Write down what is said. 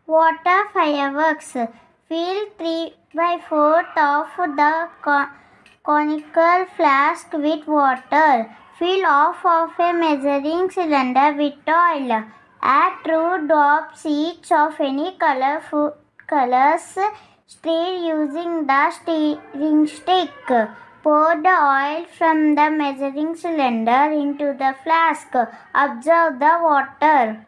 Water fireworks. Fill 3 by 4th of the conical flask with water. Fill half of a measuring cylinder with oil. Add 2 drops each of any colors stirred using the stirring stick. Pour the oil from the measuring cylinder into the flask. Observe the water.